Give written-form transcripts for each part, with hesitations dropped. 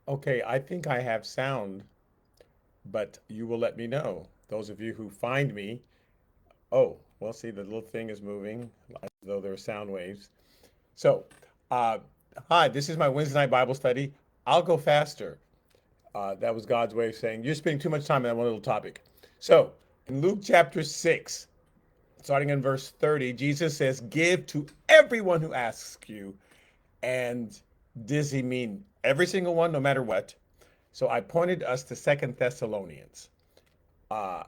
Okay, I think I have sound, but you will let me know. Those of you who find me, oh, well, see, the little thing is moving as though there are sound waves. So, uh, hi, this is my Wednesday night Bible study. I'll go faster. That was God's way of saying, you're spending too much time on that one little topic. So, in Luke chapter 6, starting in verse 30, Jesus says, give to everyone who asks you. And does he mean every single one, no matter what? So I pointed us to Second Thessalonians. Uh,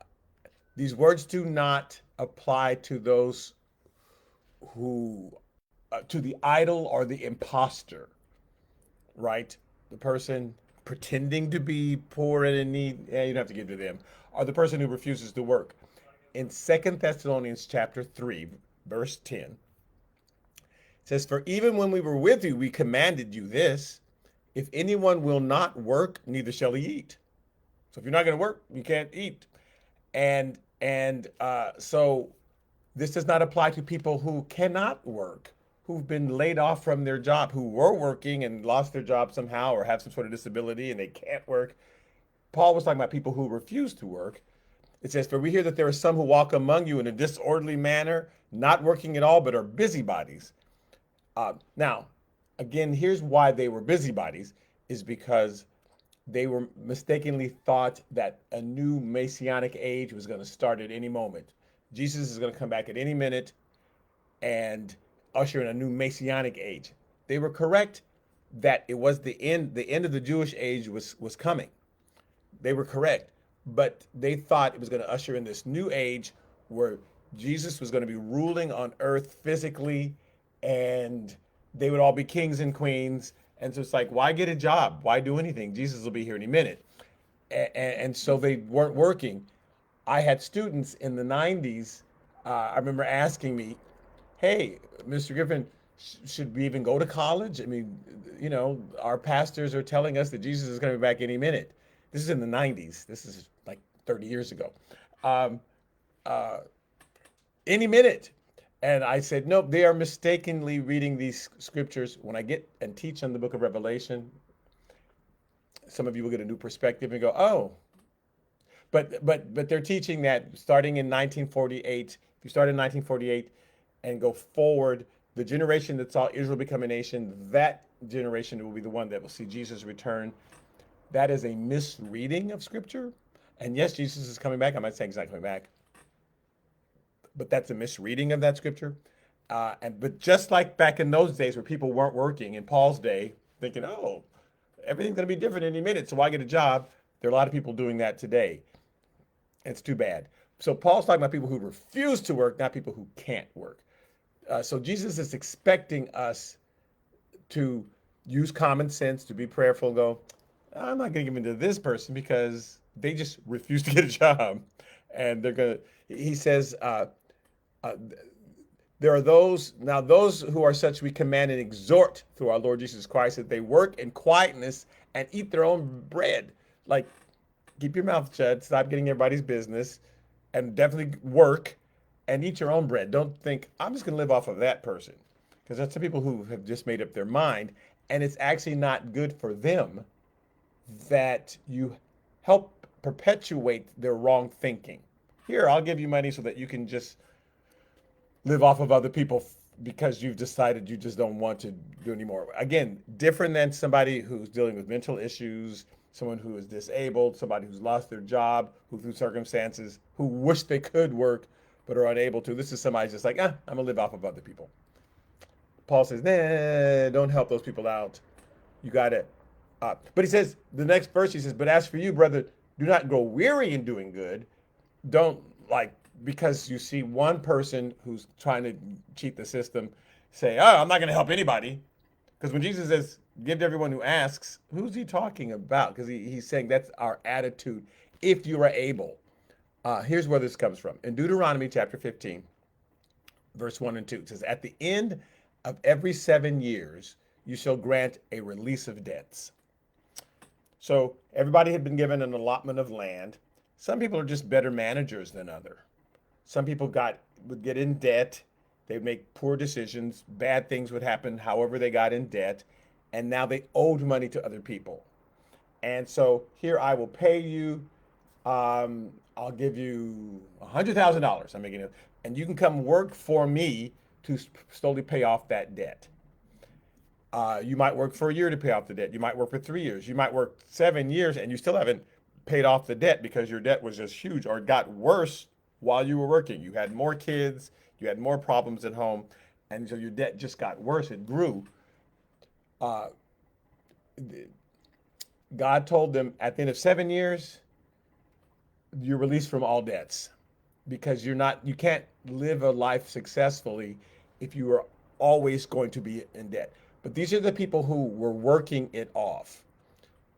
these words do not apply to those who, to the idol or the imposter, right? The person pretending to be poor and in need, you don't have to give to them, or the person who refuses to work. In Second Thessalonians chapter 3, verse 10, it says, for even when we were with you, we commanded you this, if anyone will not work, neither shall he eat. So if you're not going to work, you can't eat. And so this does not apply to people who cannot work, who've been laid off from their job, who were working and lost their job somehow or have some sort of disability and they can't work. Paul was talking about people who refuse to work. It says, for we hear that there are some who walk among you in a disorderly manner, not working at all, but are busybodies. Now, again, here's why they were busybodies, is because they were mistakenly thought that a new messianic age was going to start at any moment. Jesus is going to come back at any minute and usher in a new messianic age. They were correct that it was the end of the Jewish age was coming. They were correct, but they thought it was going to usher in this new age where Jesus was going to be ruling on earth physically and they would all be kings and queens. And so it's like, why get a job? Why do anything? Jesus will be here any minute. And so they weren't working. I had students in the 90s. I remember asking me, hey, Mr. Griffin, should we even go to college? I mean, our pastors are telling us that Jesus is going to be back any minute. This is in the 90s. This is like 30 years ago. Um, uh, any minute. And I said, nope, they are mistakenly reading these scriptures. When I get and teach on the book of Revelation, some of you will get a new perspective and go, oh, but they're teaching that starting in 1948, if you start in 1948 and go forward, the generation that saw Israel become a nation, that generation will be the one that will see Jesus return. That is a misreading of scripture. And yes, Jesus is coming back. I'm not saying he's not coming back, but that's a misreading of that scripture. But just like back in those days where people weren't working in Paul's day, thinking, oh, everything's going to be different in any minute, so why get a job? There are a lot of people doing that today. It's too bad. So Paul's talking about people who refuse to work, not people who can't work. So Jesus is expecting us to use common sense, to be prayerful, and go, I'm not going to give in to this person because they just refuse to get a job. And they're going to, he says, uh, there are those who are such we command and exhort through our Lord Jesus Christ that they work in quietness and eat their own bread. Like, keep your mouth shut, stop getting everybody's business, and definitely work and eat your own bread. Don't think, I'm just going to live off of that person. Because that's the people who have just made up their mind. And it's actually not good for them that you help perpetuate their wrong thinking. Here, I'll give you money so that you can just live off of other people because you've decided you just don't want to do anymore. Again, different than somebody who's dealing with mental issues, someone who is disabled, somebody who's lost their job, who through circumstances, who wish they could work but are unable to. This is somebody just like, I'm gonna live off of other people. Paul says, nah, don't help those people out. You got it. But he says, the next verse, he says, but as for you, brother, do not grow weary in doing good. Don't like because you see one person who's trying to cheat the system say, oh, I'm not going to help anybody. Because when Jesus says, give to everyone who asks, who's he talking about? Because he's saying that's our attitude if you are able. Here's where this comes from. In Deuteronomy chapter 15, verse 1 and 2, it says, at the end of every 7 years, you shall grant a release of debts. So everybody had been given an allotment of land. Some people are just better managers than other. Some people would get in debt. They'd make poor decisions. Bad things would happen however they got in debt. And now they owed money to other people. And so here I will pay you. I'll give you $100,000. I'm making it, and you can come work for me to slowly pay off that debt. You might work for a year to pay off the debt. You might work for 3 years. You might work 7 years, and you still haven't paid off the debt because your debt was just huge, or it got worse while you were working. You had more kids. You had more problems at home, and so your debt just got worse. It grew. Uh, God told them at the end of 7 years, you're released from all debts because you can't live a life successfully if you are always going to be in debt. But these are the people who were working it off,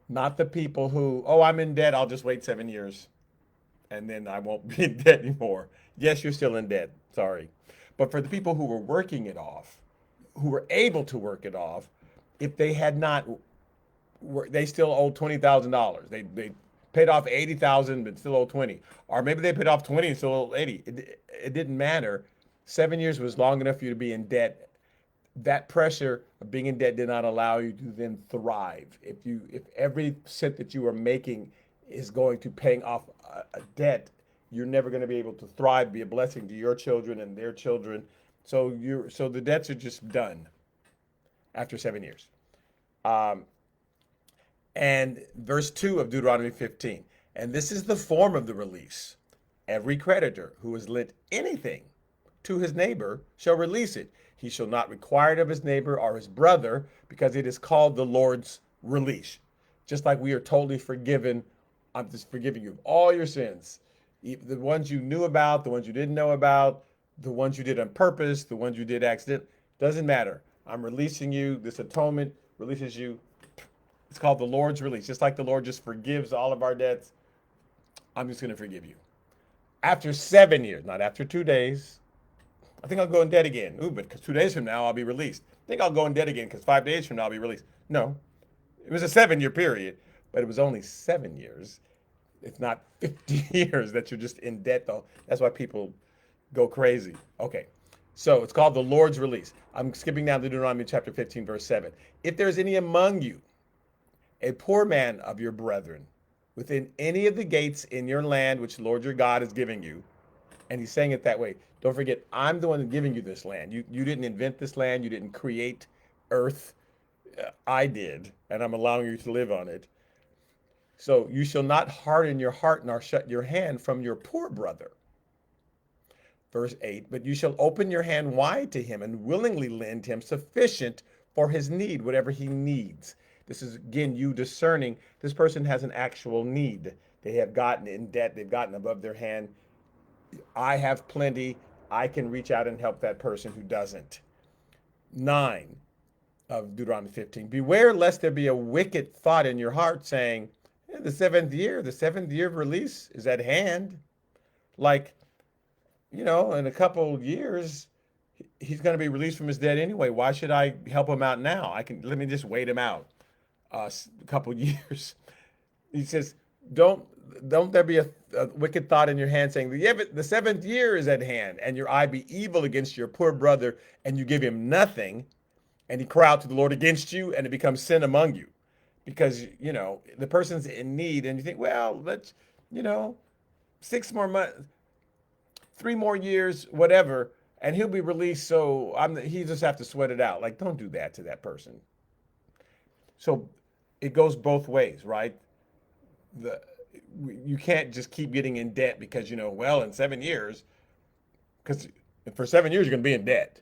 not the people who, oh, I'm in debt, I'll just wait 7 years and then I won't be in debt anymore. Yes, you're still in debt. Sorry. But for the people who were working it off, who were able to work it off, if they had not, they still owed $20,000. They paid off 80,000 but still owed 20. Or maybe they paid off 20 and still owed 80. It didn't matter. 7 years was long enough for you to be in debt. That pressure of being in debt did not allow you to then thrive. If every cent that you are making is going to paying off a debt, you're never going to be able to thrive, be a blessing to your children and their children. So the debts are just done after 7 years. Um, and verse 2 of Deuteronomy 15. And this is the form of the release. Every creditor who has lent anything to his neighbor shall release it. He shall not require it of his neighbor or his brother, because it is called the Lord's release. Just like we are totally forgiven, I'm just forgiving you of all your sins. The ones you knew about, the ones you didn't know about, the ones you did on purpose, the ones you did accident, doesn't matter. I'm releasing you. This atonement releases you. It's called the Lord's release. Just like the Lord just forgives all of our debts, I'm just going to forgive you. After 7 years, not after 2 days. I think I'll go in debt again. Ooh, but 2 days from now, I'll be released. I think I'll go in debt again because 5 days from now, I'll be released. No, it was a 7 year period, but it was only 7 years. It's not 50 years that you're just in debt, though. That's why people go crazy. Okay, so it's called the Lord's release. I'm skipping down to Deuteronomy chapter 15, verse 7. If there's any among you, a poor man of your brethren, within any of the gates in your land, which the Lord your God is giving you, and he's saying it that way. Don't forget, I'm the one giving you this land. You didn't invent this land. You didn't create earth. I did, and I'm allowing you to live on it. So you shall not harden your heart nor shut your hand from your poor brother. Verse 8, but you shall open your hand wide to him and willingly lend him sufficient for his need, whatever he needs. This is, again, you discerning this person has an actual need. They have gotten in debt. They've gotten above their hand. I have plenty. I can reach out and help that person who doesn't. 9 of Deuteronomy 15. Beware lest there be a wicked thought in your heart saying, the seventh year of release is at hand. Like, in a couple of years, he's going to be released from his debt anyway. Why should I help him out now? Let me just wait him out a couple of years. He says, don't there be a wicked thought in your hand saying, the seventh year is at hand, and your eye be evil against your poor brother, and you give him nothing, and he cry out to the Lord against you, and it becomes sin among you. Because, the person's in need, and you think, well, let's, 6 more months, 3 more years, whatever, and he'll be released, so he just have to sweat it out. Like, don't do that to that person. So it goes both ways, right? You can't just keep getting in debt because, in 7 years, because for 7 years, you're going to be in debt.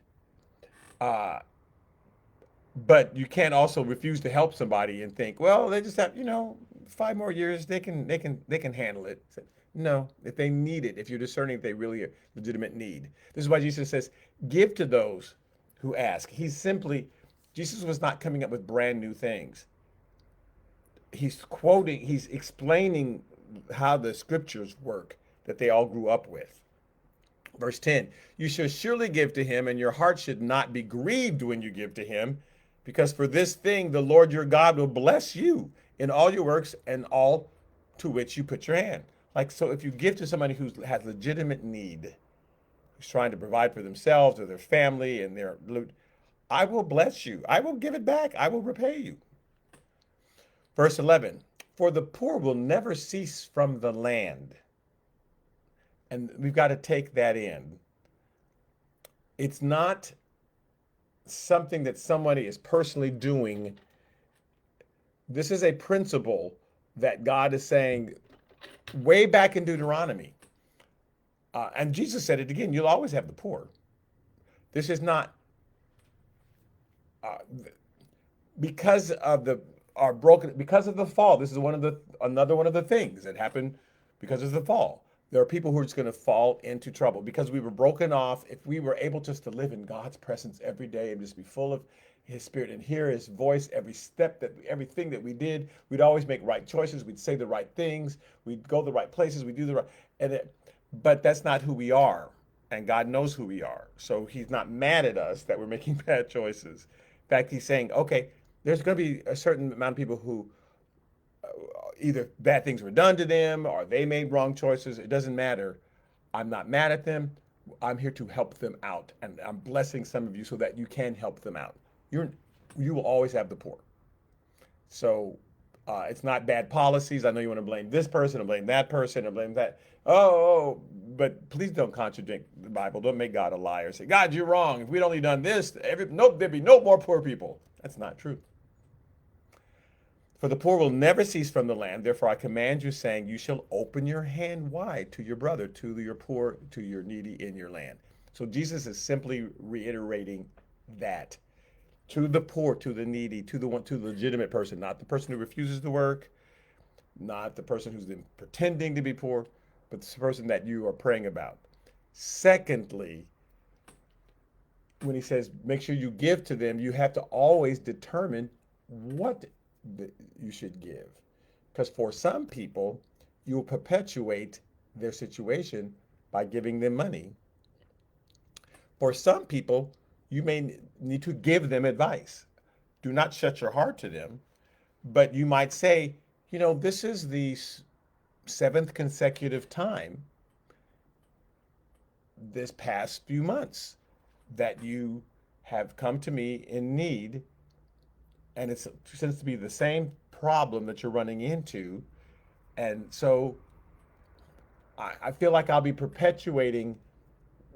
But you can't also refuse to help somebody and think, well, they just have, 5 more years, they can handle it. No, if they need it, if you're discerning if they really a legitimate need. This is why Jesus says, give to those who ask. Jesus was not coming up with brand new things. He's explaining how the scriptures work that they all grew up with. Verse 10, you shall surely give to him, and your heart should not be grieved when you give to him, because for this thing the Lord your God will bless you in all your works and all to which you put your hand. Like, so if you give to somebody who has legitimate need, who's trying to provide for themselves or their family, and I will bless you. I will give it back. I will repay you. Verse 11, For the poor will never cease from the land. And we've got to take that in. It's not something that somebody is personally doing. This is a principle that God is saying way back in Deuteronomy. And Jesus said it again, you'll always have the poor. This is not uh, because of because of the fall. This is another one of the things that happened because of the fall. There are people who are just going to fall into trouble because we were broken off. If we were able just to live in God's presence every day and just be full of His Spirit and hear His voice everything that we did, we'd always make right choices. We'd say the right things. We'd go the right places. We'd do the right, but that's not who we are. And God knows who we are. So He's not mad at us that we're making bad choices. In fact, He's saying, okay, there's going to be a certain amount of people who either bad things were done to them or they made wrong choices. It doesn't matter. I'm not mad at them. I'm here to help them out. And I'm blessing some of you so that you can help them out. You will always have the poor. So it's not bad policies. I know you want to blame this person or blame that person or blame that. Oh, but please don't contradict the Bible. Don't make God a liar. Say, God, you're wrong. If we'd only done this, there'd be no more poor people. That's not true. For the poor will never cease from the land. Therefore, I command you, saying, you shall open your hand wide to your brother, to your poor, to your needy in your land. So Jesus is simply reiterating that. To the poor, to the needy, to the legitimate person, not the person who refuses to work, not the person who's pretending to be poor, but the person that you are praying about. Secondly, when he says make sure you give to them, you have to always determine what you should give. Because for some people, you will perpetuate their situation by giving them money. For some people, you may need to give them advice. Do not shut your heart to them, but you might say, this is the seventh consecutive time this past few months that you have come to me in need, and it seems to be the same problem that you're running into. And so I feel like I'll be perpetuating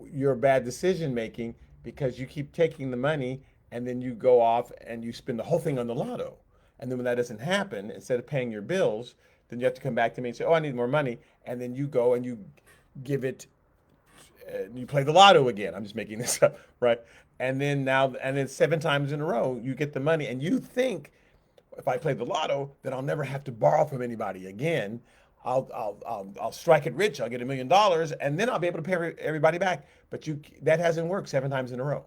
your bad decision making because you keep taking the money and then you go off and you spend the whole thing on the lotto. And then when that doesn't happen, instead of paying your bills, then you have to come back to me and say, oh, I need more money. And then you go and you give it, you play the lotto again. I'm just making this up, right? And then 7 times in a row, you get the money and you think, if I play the lotto, then I'll never have to borrow from anybody again. I'll strike it rich. I'll get $1 million, and then I'll be able to pay everybody back. But that hasn't worked 7 times in a row.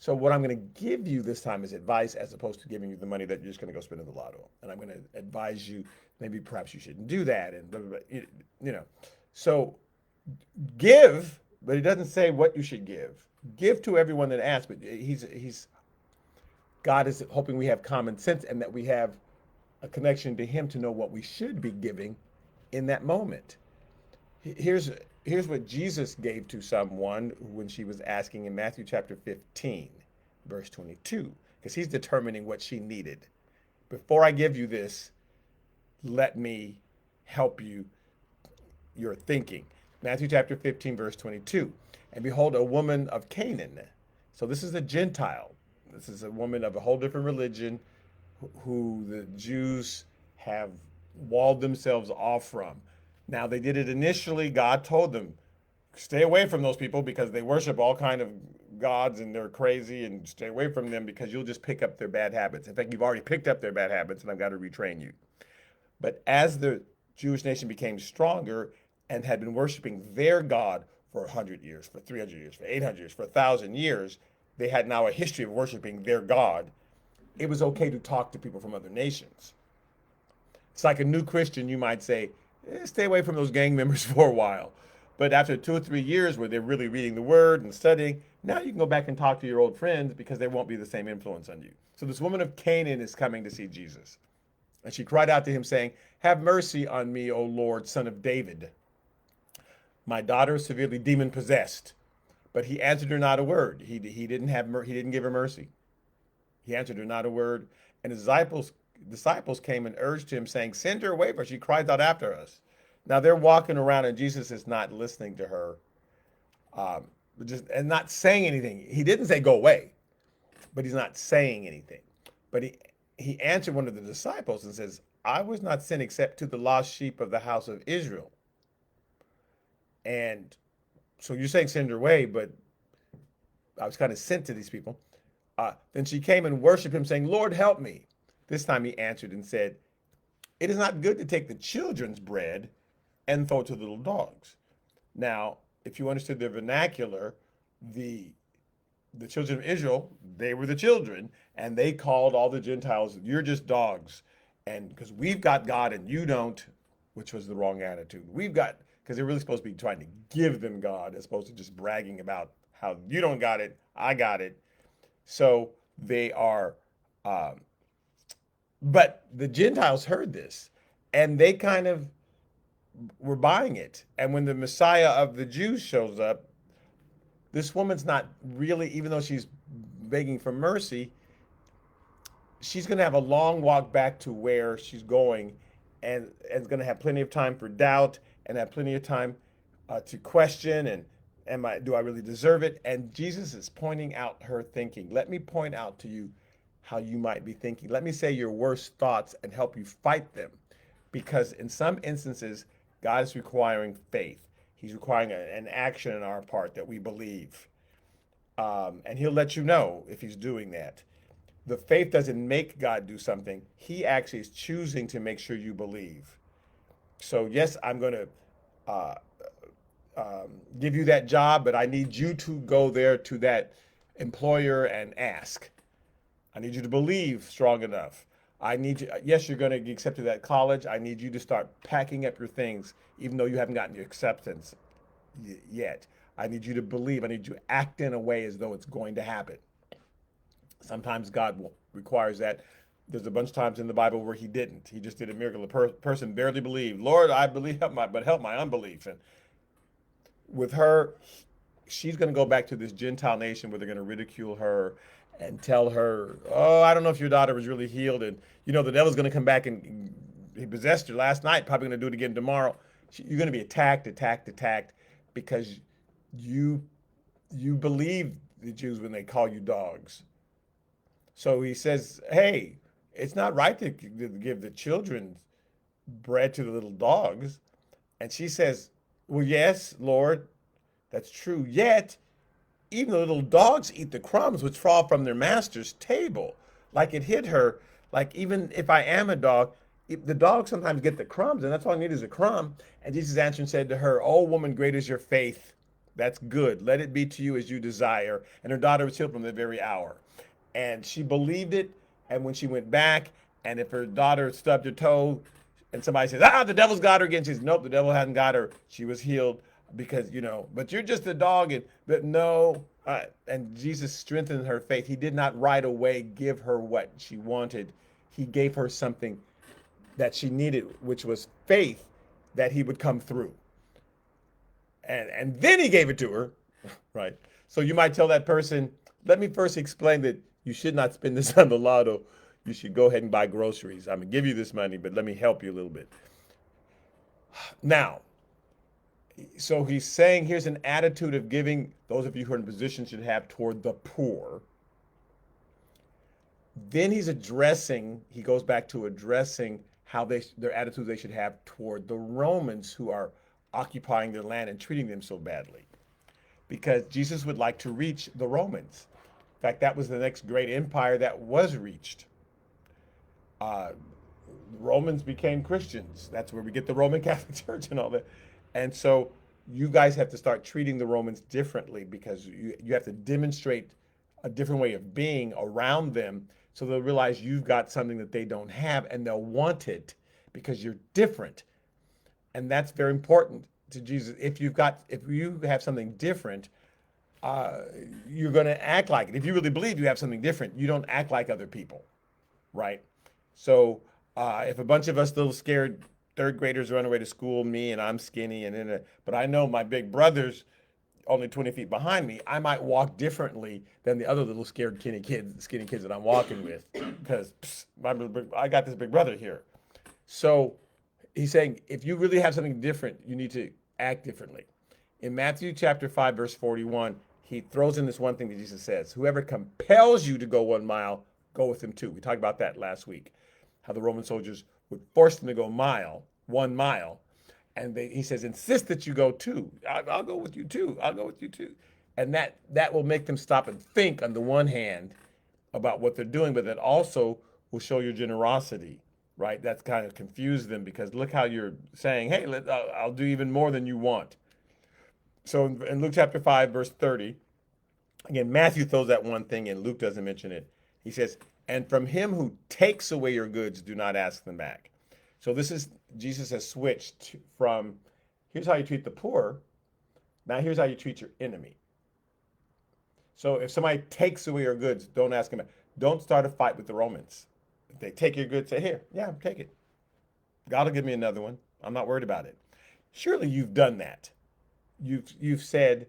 So what I'm going to give you this time is advice, as opposed to giving you the money that you're just going to go spend in the lotto. And I'm going to advise you, maybe perhaps you shouldn't do that, and blah, blah, blah, So give, but he doesn't say what you should give. Give to everyone that asks, but God is hoping we have common sense and that we have a connection to Him to know what we should be giving in that moment. Here's what Jesus gave to someone when she was asking in Matthew chapter 15, verse 22, because He's determining what she needed. Before I give you this, let me help your thinking. Matthew chapter 15, verse 22. And behold, a woman of Canaan. So this is a Gentile. This is a woman of a whole different religion who the Jews have walled themselves off from. Now, they did it initially. God told them, stay away from those people because they worship all kind of gods and they're crazy, and stay away from them because you'll just pick up their bad habits. In fact, you've already picked up their bad habits and I've got to retrain you. But as the Jewish nation became stronger and had been worshiping their God for 100 years, for 300 years, for 800 years, for 1,000 years, they had now a history of worshiping their God. It was okay to talk to people from other nations. It's like a new Christian, you might say, stay away from those gang members for a while. But after 2 or 3 years where they're really reading the word and studying, now you can go back and talk to your old friends because they won't be the same influence on you. So this woman of Canaan is coming to see Jesus. And she cried out to him saying, have mercy on me, O Lord, son of David. My daughter is severely demon possessed. But he answered her not a word. He didn't give her mercy. He answered her not a word. And his disciples disciples came and urged him, saying, "Send her away, for she cries out after us." Now they're walking around, and Jesus is not listening to her, um, just and not saying anything. He didn't say go away, but he's not saying anything. But he answered one of the disciples and says, "I was not sent except to the lost sheep of the house of Israel." And so you're saying send her away, but I was kind of sent to these people. Then she came and worshiped him, saying, "Lord, help me." This time he answered and said, "It is not good to take the children's bread and throw it to the little dogs." Now, if you understood the vernacular, the the children of Israel, they were the children, and they called all the Gentiles, "You're just dogs." And because we've got God and you don't, which was the wrong attitude. We've got, because they're really supposed to be trying to give them God as opposed to just bragging about how you don't got it, I got it. So they are, um, but the Gentiles heard this and they kind of were buying it. And when the Messiah of the Jews shows up, this woman's not really, even though she's begging for mercy, she's going to have a long walk back to where she's going, and is going to have plenty of time for doubt and have plenty of time to question and do I really deserve it? And Jesus is pointing out her thinking. Let me point out to you how you might be thinking. Let me say your worst thoughts and help you fight them. Because in some instances, God is requiring faith. He's requiring an action on our part that we believe. And he'll let you know if he's doing that. The faith doesn't make God do something. He actually is choosing to make sure you believe. So yes, I'm going to uh, give you that job, but I need you to go there to that employer and ask. I need you to believe strong enough. I need you, yes, you're going to get accepted at college. I need you to start packing up your things, even though you haven't gotten your acceptance yet. I need you to believe. I need you to act in a way as though it's going to happen. Sometimes God requires that. There's a bunch of times in the Bible where he didn't. He just did a miracle. A person barely believed. Lord, I believe, help my unbelief. And with her, she's going to go back to this Gentile nation where they're going to ridicule her and tell her, "Oh, I don't know if your daughter was really healed. And, the devil's going to come back and he possessed her last night, probably going to do it again tomorrow." You're going to be attacked because you believe the Jews when they call you dogs. So he says, "Hey, it's not right to give the children bread to the little dogs." And she says, "Well, yes, Lord, that's true. Yet, even the little dogs eat the crumbs which fall from their master's table." Like it hit her, like even if I am a dog, the dogs sometimes get the crumbs, and that's all I need is a crumb. And Jesus answered and said to her, "Oh, woman, great is your faith. That's good. Let it be to you as you desire." And her daughter was healed from the very hour. And she believed it. And when she went back, and if her daughter stubbed her toe, and somebody says, "The devil's got her again," she says, "Nope, the devil hadn't got her. She was healed because, but you're just a dog." But no. And Jesus strengthened her faith. He did not right away give her what she wanted. He gave her something that she needed, which was faith that he would come through. And then he gave it to her, right? So you might tell that person, "Let me first explain that you should not spend this on the lotto. You should go ahead and buy groceries. I'm going to give you this money, but let me help you a little bit." Now, so he's saying here's an attitude of giving those of you who are in position should have toward the poor. Then he goes back to addressing how their attitude they should have toward the Romans who are occupying their land and treating them so badly. Because Jesus would like to reach the Romans. In fact, that was the next great empire that was reached. Romans became Christians. That's where we get the Roman Catholic Church and all that. And so you guys have to start treating the Romans differently because you have to demonstrate a different way of being around them so they'll realize you've got something that they don't have and they'll want it because you're different. And that's very important to Jesus. If you have something different, you're going to act like it. If you really believe you have something different, you don't act like other people, right? So if a bunch of us little scared third graders run away to school, me and I'm skinny, but I know my big brothers only 20 feet behind me, I might walk differently than the other little skinny kids that I'm walking with, because I got this big brother here. So he's saying if you really have something different, you need to act differently. In Matthew chapter 5, verse 41, he throws in this one thing that Jesus says: whoever compels you to go 1 mile, go with him too. We talked about that last week, how the Roman soldiers would force them to go 1 mile. And he says, insist that you go too. I'll go with you too. I'll go with you too. And that will make them stop and think, on the one hand, about what they're doing, but that also will show your generosity, right? That's kind of confused them, because look how you're saying, hey, I'll do even more than you want. So in Luke chapter 5, verse 30, again, Matthew throws that one thing in, Luke doesn't mention it. He says, and from him who takes away your goods, do not ask them back. So Jesus has switched from, here's how you treat the poor, now here's how you treat your enemy. So if somebody takes away your goods, don't ask them back. Don't start a fight with the Romans. If they take your goods, say, here, yeah, take it. God will give me another one. I'm not worried about it. Surely you've done that. You've said,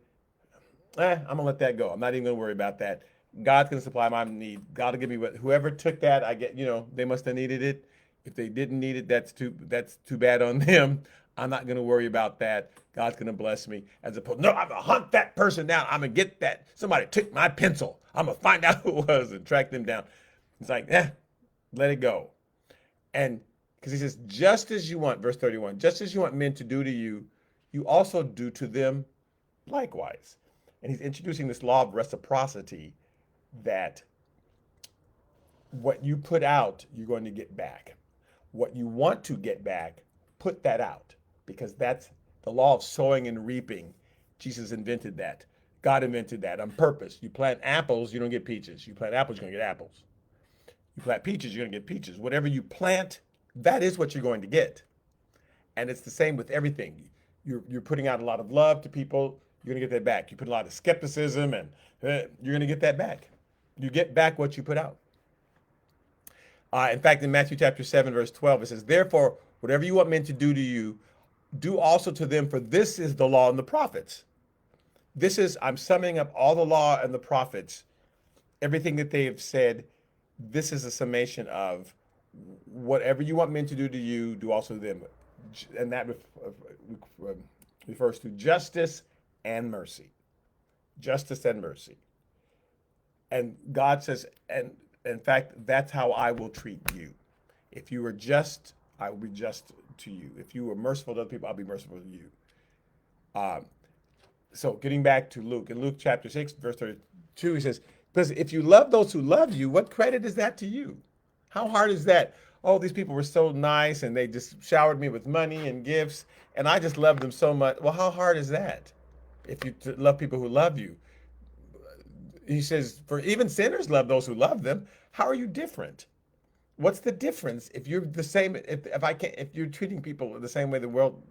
I'm gonna let that go. I'm not even gonna worry about that. God's gonna supply my need. God will give me whoever took that, I get, they must have needed it. If they didn't need it, that's too bad on them. I'm not gonna worry about that. God's gonna bless me. As opposed, no, I'm gonna hunt that person down. I'm gonna get that. Somebody took my pencil. I'm gonna find out who it was and track them down. It's like, let it go. And because he says, just as you want, verse 31, just as you want men to do to you, you also do to them likewise. And he's introducing this law of reciprocity, that what you put out, you're going to get back. What you want to get back, put that out, because that's the law of sowing and reaping. Jesus invented that. God invented that on purpose. You plant apples, you don't get peaches. You plant apples, you're going to get apples. You plant peaches, you're going to get peaches. Whatever you plant, that is what you're going to get. And it's the same with everything. You're putting out a lot of love to people, you're going to get that back. You put a lot of skepticism, and you're going to get that back. You get back what you put out. In fact, in Matthew chapter 7, verse 12, it says, therefore, whatever you want men to do to you, do also to them, for this is the law and the prophets. I'm summing up all the law and the prophets, everything that they have said. This is a summation of whatever you want men to do to you, do also to them. And that refers to justice and mercy. Justice and mercy. And God says, and in fact, that's how I will treat you. If you were just, I will be just to you. If you were merciful to other people, I'll be merciful to you. So getting back to Luke, in Luke chapter 6, verse 32, he says, because if you love those who love you, what credit is that to you? How hard is that? Oh, these people were so nice and they just showered me with money and gifts, and I just love them so much. Well, how hard is that if you love people who love you? He says, for even sinners love those who love them. How are you different? What's the difference if you're the same? If you're treating people the same way the world,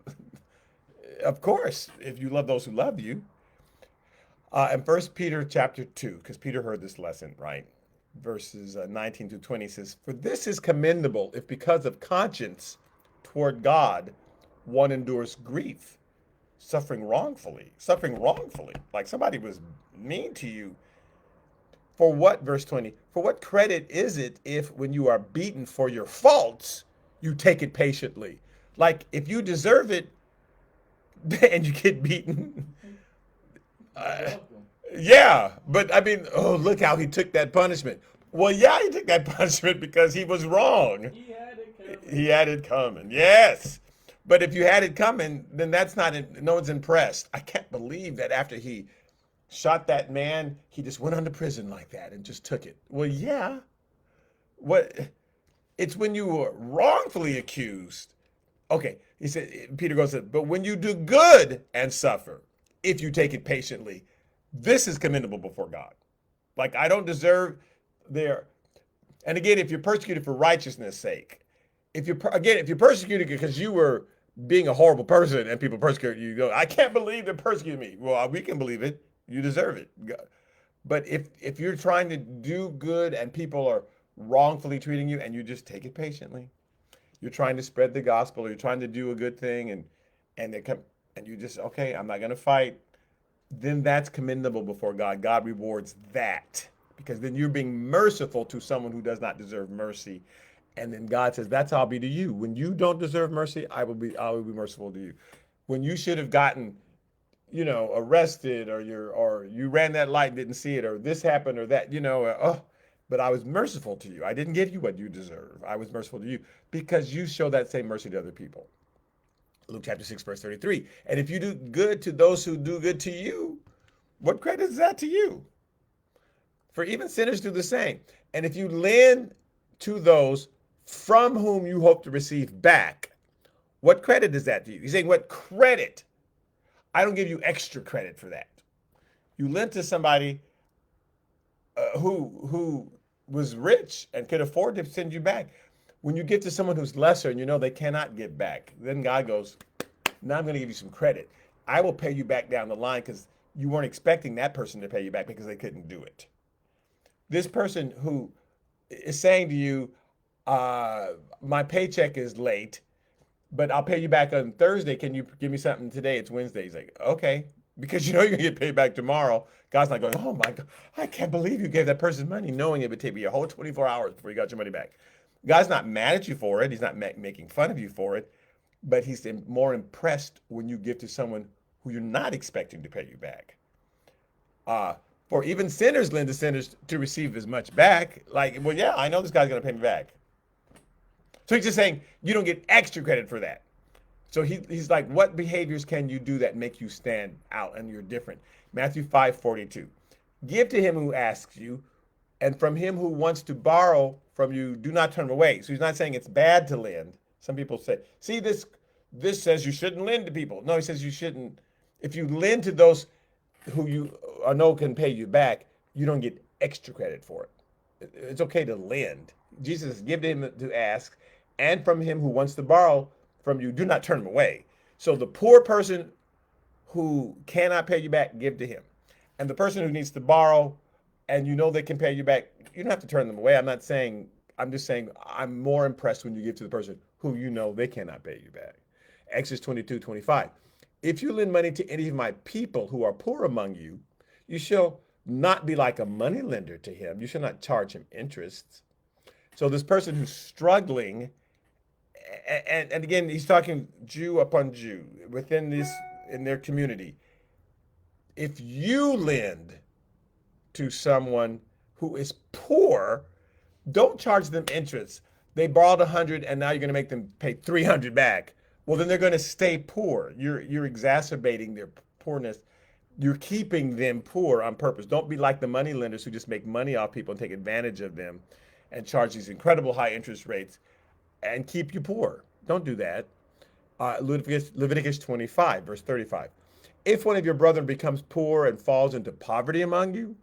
of course, if you love those who love you. In 1 Peter chapter 2, because Peter heard this lesson, right? Verses 19 to 20 says, for this is commendable if because of conscience toward God, one endures grief, suffering wrongfully, like somebody was mean to you. For what, verse 20, for what credit is it if when you are beaten for your faults, you take it patiently? Like if you deserve it and you get beaten, yeah, but I mean, oh, look how he took that punishment. Well, yeah, he took that punishment because he was wrong. He had it coming. He had it coming, yes. But if you had it coming, then that's not, no one's impressed. I can't believe that after he shot that man, he just went on to prison like that and just took it. Well, yeah. It's when you were wrongfully accused. Okay, he said, Peter goes, but when you do good and suffer, if you take it patiently, this is commendable before God. Like I don't deserve their, and again, if you're persecuted for righteousness' sake, if you're persecuted because you were being a horrible person and people persecute you, go, I can't believe they persecuted me. Well, we can believe it. You deserve it. But if you're trying to do good and people are wrongfully treating you and you just take it patiently, you're trying to spread the gospel or you're trying to do a good thing and they come and you just, okay, I'm not going to fight. then that's commendable before God. God rewards that because then you're being merciful to someone who does not deserve mercy. And then God says, that's how I'll be to you. When you don't deserve mercy, I will be merciful to you. When you should have gotten, arrested, or you ran that light and didn't see it, or this happened or that, but I was merciful to you. I didn't give you what you deserve. I was merciful to you because you show that same mercy to other people. Luke chapter 6, verse 33. And if you do good to those who do good to you, what credit is that to you? For even sinners do the same. And if you lend to those from whom you hope to receive back, what credit is that to you? He's saying, what credit? I don't give you extra credit for that. You lent to somebody who was rich and could afford to send you back. When you get to someone who's lesser and you know they cannot get back, then God goes, now I'm going to give you some credit. I will pay you back down the line because you weren't expecting that person to pay you back because they couldn't do it. This person who is saying to you, my paycheck is late, but I'll pay you back on Thursday. Can you give me something today? It's Wednesday. He's like, okay, because you're going to get paid back tomorrow. God's not going, oh my God, I can't believe you gave that person money knowing it would take me a whole 24 hours before you got your money back. God's not mad at you for it. He's not making fun of you for it, but he's more impressed when you give to someone who you're not expecting to pay you back. For even sinners lend to sinners to receive as much back. Like, well, yeah, I know this guy's going to pay me back. So he's just saying you don't get extra credit for that. So he's like, what behaviors can you do that make you stand out and you're different? Matthew 5:42. Give to him who asks you, and from him who wants to borrow from you, do not turn away. So he's not saying it's bad to lend. Some people say, see, this says you shouldn't lend to people. No, he says you shouldn't. If you lend to those who you know can pay you back, you don't get extra credit for it. It's okay to lend. Jesus says, give to him to ask, and from him who wants to borrow from you, do not turn him away. So the poor person who cannot pay you back, give to him. And the person who needs to borrow and you know they can pay you back, you don't have to turn them away. I'm just saying I'm more impressed when you give to the person who you know they cannot pay you back. Exodus 22:25. If you lend money to any of my people who are poor among you, you shall not be like a money lender to him. You shall not charge him interest. So this person who's struggling, and again, he's talking Jew upon Jew within in their community. If you lend to someone who is poor, don't charge them interest. They borrowed 100 and now you're going to make them pay 300 back. Well, then they're going to stay poor. You're exacerbating their poorness. You're keeping them poor on purpose. Don't be like the money lenders who just make money off people and take advantage of them and charge these incredible high interest rates and keep you poor. Don't do that. Leviticus 25, verse 35. If one of your brethren becomes poor and falls into poverty among you,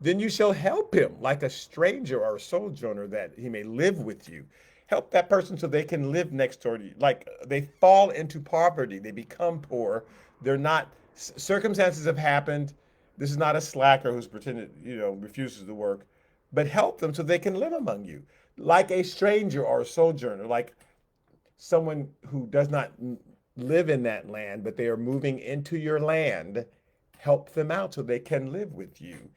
then you shall help him like a stranger or a sojourner that he may live with you. Help that person so they can live next door to you. Like they fall into poverty, they become poor. They're not, circumstances have happened. This is not a slacker who's pretended, refuses to work, but help them so they can live among you. Like a stranger or a sojourner, like someone who does not live in that land, but they are moving into your land, help them out so they can live with you.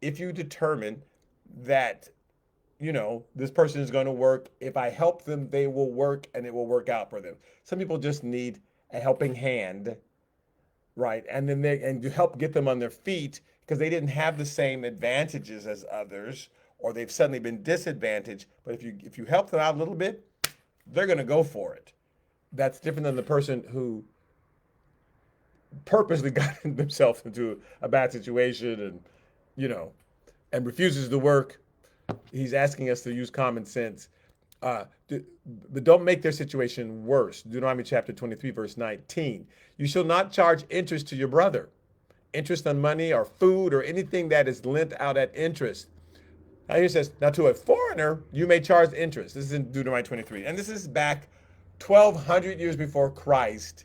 If you determine that, this person is going to work, if I help them, they will work and it will work out for them. Some people just need a helping hand, right? And then you help get them on their feet because they didn't have the same advantages as others, or they've suddenly been disadvantaged. But if you help them out a little bit, they're going to go for it. That's different than the person who purposely got themselves into a bad situation and refuses to work. He's asking us to use common sense. But don't make their situation worse. Deuteronomy chapter 23, verse 19. You shall not charge interest to your brother. Interest on money or food or anything that is lent out at interest. Now he says, now to a foreigner, you may charge interest. This is in Deuteronomy 23. And this is back 1,200 years before Christ.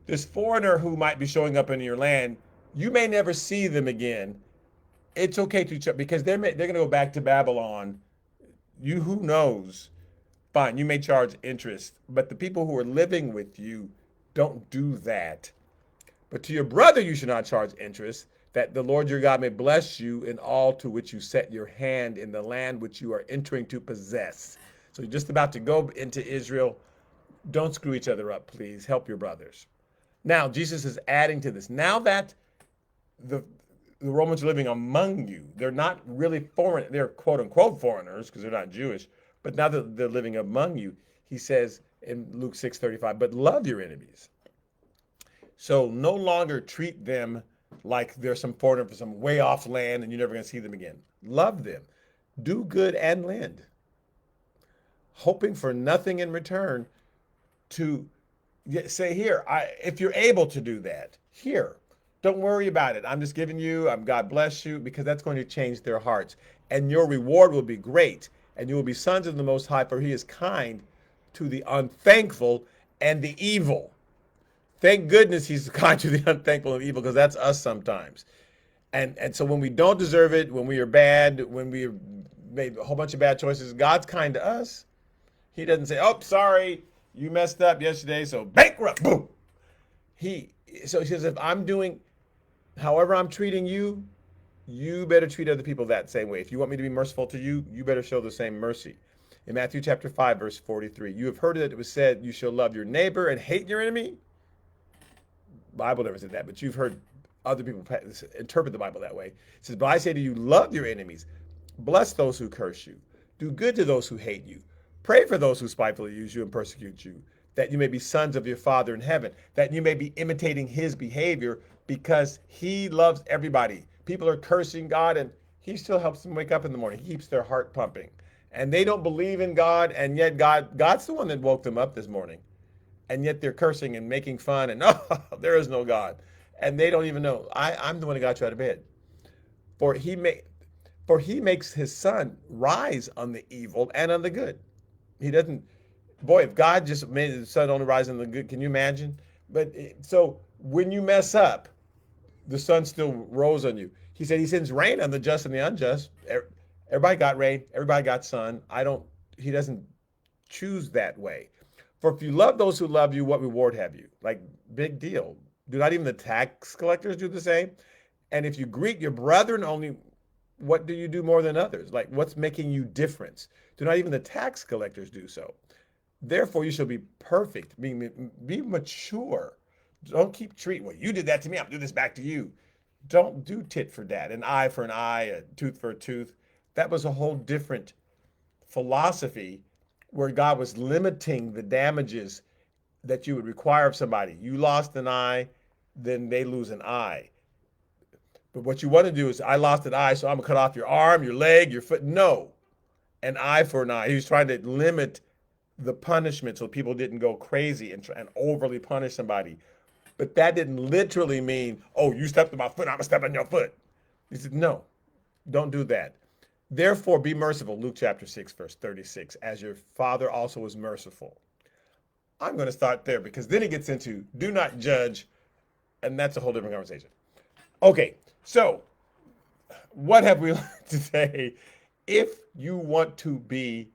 This foreigner who might be showing up in your land, you may never see them again. It's okay to, because they're going to go back to Babylon. Who knows? Fine, you may charge interest. But the people who are living with you, don't do that. But to your brother you should not charge interest, that the Lord your God may bless you in all to which you set your hand in the land which you are entering to possess. So you're just about to go into Israel. Don't screw each other up, please. Help your brothers. Now, Jesus is adding to this. Now that the Romans are living among you, they're not really foreign, they're quote unquote foreigners because they're not Jewish, but now that they're living among you, he says in Luke 6:35, but love your enemies. So no longer treat them like they're some foreigner from some way off land and you're never going to see them again. Love them. Do good and lend, hoping for nothing in return. To say, here, if you're able to do that, here, don't worry about it. I'm just giving you, God bless you, because that's going to change their hearts. And your reward will be great, and you will be sons of the Most High, for he is kind to the unthankful and the evil. Thank goodness he's kind to the unthankful and evil, because that's us sometimes. And so when we don't deserve it, when we are bad, when we made a whole bunch of bad choices, God's kind to us. He doesn't say, oh, sorry, you messed up yesterday, so bankrupt, boom. So he says, if I'm doing, however I'm treating you, you better treat other people that same way. If you want me to be merciful to you, you better show the same mercy. In Matthew chapter 5, verse 43, you have heard that it was said, you shall love your neighbor and hate your enemy. The Bible never said that, but you've heard other people interpret the Bible that way. It says, but I say to you, love your enemies, bless those who curse you, do good to those who hate you. Pray for those who spitefully use you and persecute you, that you may be sons of your Father in heaven, that you may be imitating his behavior because he loves everybody. People are cursing God and he still helps them wake up in the morning. He keeps their heart pumping. And they don't believe in God, and yet God's the one that woke them up this morning. And yet they're cursing and making fun and, oh, there is no God. And they don't even know, I'm the one that got you out of bed. For he makes his sun rise on the evil and on the good. He doesn't, boy, if God just made the sun only rise on the good, can you imagine? But so when you mess up, the sun still rose on you. He said he sends rain on the just and the unjust. Everybody got rain, everybody got sun. He doesn't choose that way. For if you love those who love you, what reward have you? Like, big deal. Do not even the tax collectors do the same? And if you greet your brethren only, what do you do more than others? Like, what's making you different? Do not even the tax collectors do so. Therefore, you shall be perfect, be mature. Don't keep treating, well, you did that to me, I'm gonna do this back to you. Don't do tit for tat, an eye for an eye, a tooth for a tooth. That was a whole different philosophy where God was limiting the damages that you would require of somebody. You lost an eye, then they lose an eye. But what you want to do is, I lost an eye, so I'm gonna cut off your arm, your leg, your foot. No, an eye for an eye. He was trying to limit the punishment so people didn't go crazy and overly punish somebody. But that didn't literally mean, oh, you stepped on my foot, I'm gonna step on your foot. He said, no, don't do that. Therefore, be merciful, Luke chapter 6, verse 36, as your Father also was merciful. I'm going to start there because then he gets into do not judge, and that's a whole different conversation. Okay, so what have we learned today? If you want to be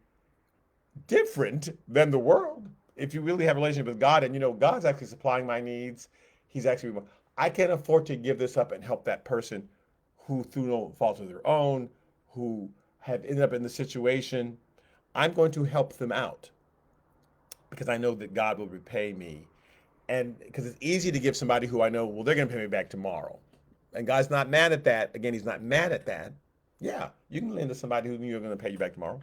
different than the world, if you really have a relationship with God and you know God's actually supplying my needs, he's actually, I can't afford to give this up and help that person who through no fault of their own, who have ended up in the situation. I'm going to help them out because I know that God will repay me. And because it's easy to give somebody who I know, well, they're going to pay me back tomorrow. And God's not mad at that. Again, he's not mad at that. Yeah, you can lend to somebody who knew you're going to pay you back tomorrow.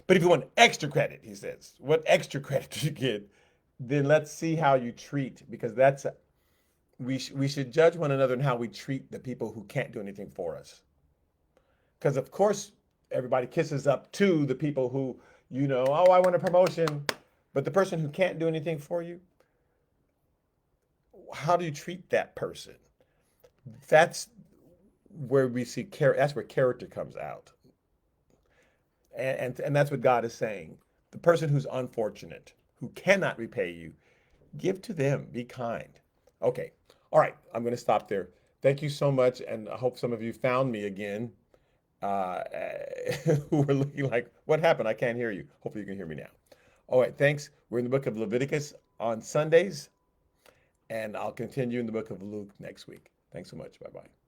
But if you want extra credit, he says, what extra credit do you get? Then let's see how you treat, because we should judge one another in how we treat the people who can't do anything for us. Because of course, everybody kisses up to the people who, you know, oh, I want a promotion. But the person who can't do anything for you, how do you treat that person? That's where we see that's where character comes out. And that's what God is saying. The person who's unfortunate, who cannot repay you, give to them, be kind. Okay, all right, I'm going to stop there. Thank you so much, and I hope some of you found me again, who were looking like, what happened? I can't hear you. Hopefully you can hear me now. All right, thanks. We're in the book of Leviticus on Sundays. And I'll continue in the book of Luke next week. Thanks so much. Bye bye.